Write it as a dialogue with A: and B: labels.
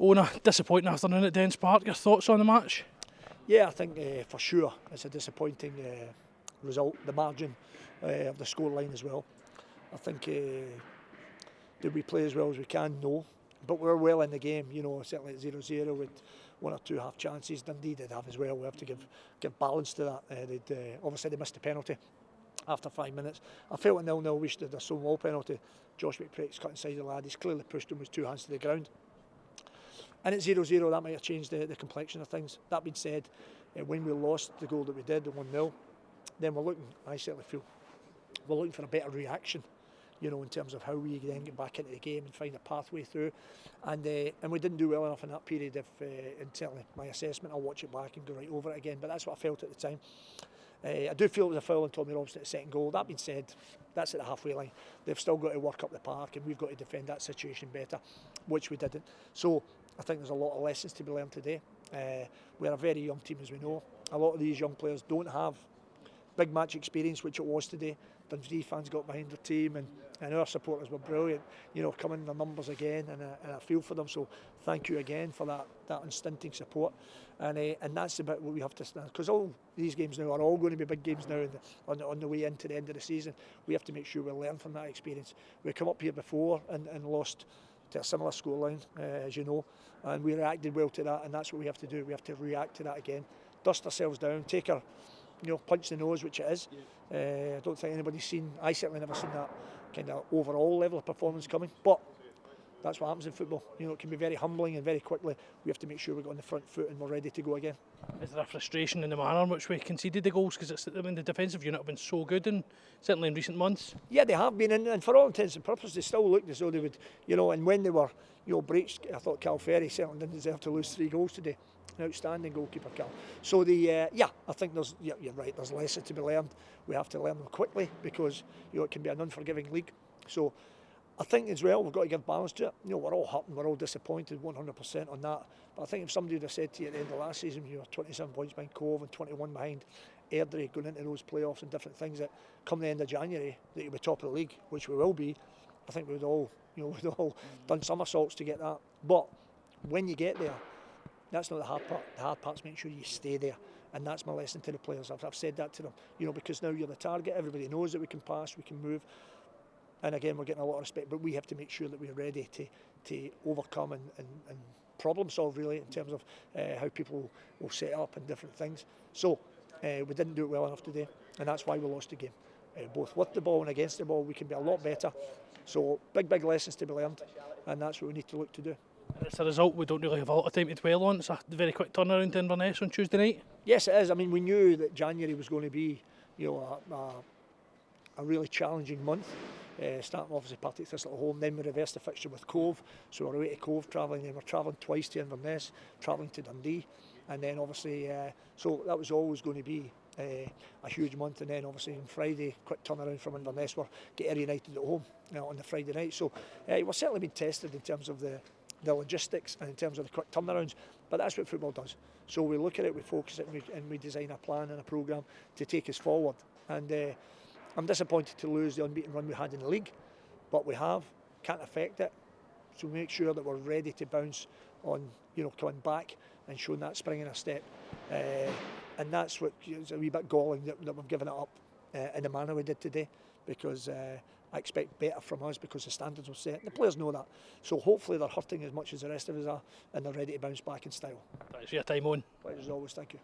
A: Owen, a disappointing afternoon at Dens Park. Your thoughts on the match?
B: Yeah, I think for sure it's a disappointing result. The margin of the scoreline as well. I think did we play as well as we can? No, but we were well in the game. You know, certainly at 0-0 with one or two half chances. Dundee did have as well. We have to give balance to that. Obviously they missed the penalty after 5 minutes. I felt at 0-0 we should have a Stonewall penalty. Josh McPrake's cut inside the lad. He's clearly pushed him with two hands to the ground. And at 0-0 that might have changed the complexion of things. That being said, when we lost the goal that we did, the 1-0, then I certainly feel, we're looking for a better reaction, you know, in terms of how we then get back into the game and find a pathway through. And we didn't do well enough in that period. And certainly my assessment, I'll watch it back and go right over it again. But that's what I felt at the time. I do feel it was a foul on Tommy Robson at the second goal. That being said, that's at the halfway line. They've still got to work up the park, and we've got to defend that situation better, which we didn't. So I think there's a lot of lessons to be learned today. We're a very young team, as we know. A lot of these young players don't have big match experience, which it was today. Dundee fans got behind their team, and our supporters were brilliant. You know, coming in their numbers again, and I feel for them. So thank you again for that unstinting support. And that's about what we have to stand, because all these games now are all going to be big games now on the way into the end of the season. We have to make sure we learn from that experience. We've come up here before and lost to a similar scoreline, as you know, and we reacted well to that, and that's what we have to do. We have to react to that again, dust ourselves down, take our, you know, punch in the nose, which it is. I don't think anybody's seen, I certainly never seen that kind of overall level of performance coming, but that's what happens in football. You know, it can be very humbling, and very quickly we have to make sure we got on the front foot and we're ready to go again.
A: Is there a frustration in the manner in which we conceded the goals? Because the defensive unit have been so good, and certainly in recent months.
B: Yeah, they have been, and for all intents and purposes, they still looked as though they would, you know, and when they were, you know, breaks, I thought Cal Ferry certainly didn't deserve to lose 3 goals today. An outstanding goalkeeper, Cal. So I think you're right, there's lessons to be learned. We have to learn them quickly, because, you know, it can be an unforgiving league. So I think as well we've got to give balance to it. You know, we're all hurt and we're all disappointed 100% on that. But I think if somebody would have said to you at the end of last season, you were 27 points behind Cove and 21 behind Airdrie going into those playoffs and different things, that come the end of January that you'll be top of the league, which we will be, I think we'd all done somersaults to get that. But when you get there, that's not the hard part. The hard part's making sure you stay there. And that's my lesson to the players. I've said that to them, you know, because now you're the target. Everybody knows that we can pass, we can move. And again, we're getting a lot of respect, but we have to make sure that we're ready to overcome and problem solve, really, in terms of how people will set up and different things. So we didn't do it well enough today, and that's why we lost the game. Both with the ball and against the ball, we can be a lot better. So big lessons to be learned, and that's what we need to look to do.
A: And it's a result we don't really have a lot of time to dwell on. It's a very quick turnaround to Inverness on Tuesday night.
B: Yes, it is. I mean, we knew that January was going to be, you know, a really challenging month. Starting obviously Partick Thistle at home, then we reversed the fixture with Cove, so we're away to Cove travelling, then we're travelling twice to Inverness, travelling to Dundee, and then obviously, so that was always going to be a huge month. And then obviously on Friday, quick turnaround from Inverness, we're get Ayr United at home on the Friday night. So we're certainly being tested in terms of the logistics and in terms of the quick turnarounds, but that's what football does. So we look at it, we focus it, and we design a plan and a programme to take us forward. And I'm disappointed to lose the unbeaten run we had in the league, but we can't affect it. So we make sure that we're ready to bounce on, you know, coming back and showing that spring in a step. And that's what is a wee bit galling that we've given it up in the manner we did today, because I expect better from us, because the standards were set. And the players know that. So hopefully they're hurting as much as the rest of us are, and they're ready to bounce back in style.
A: Thanks for your time, Owen.
B: Pleasure as always, thank you.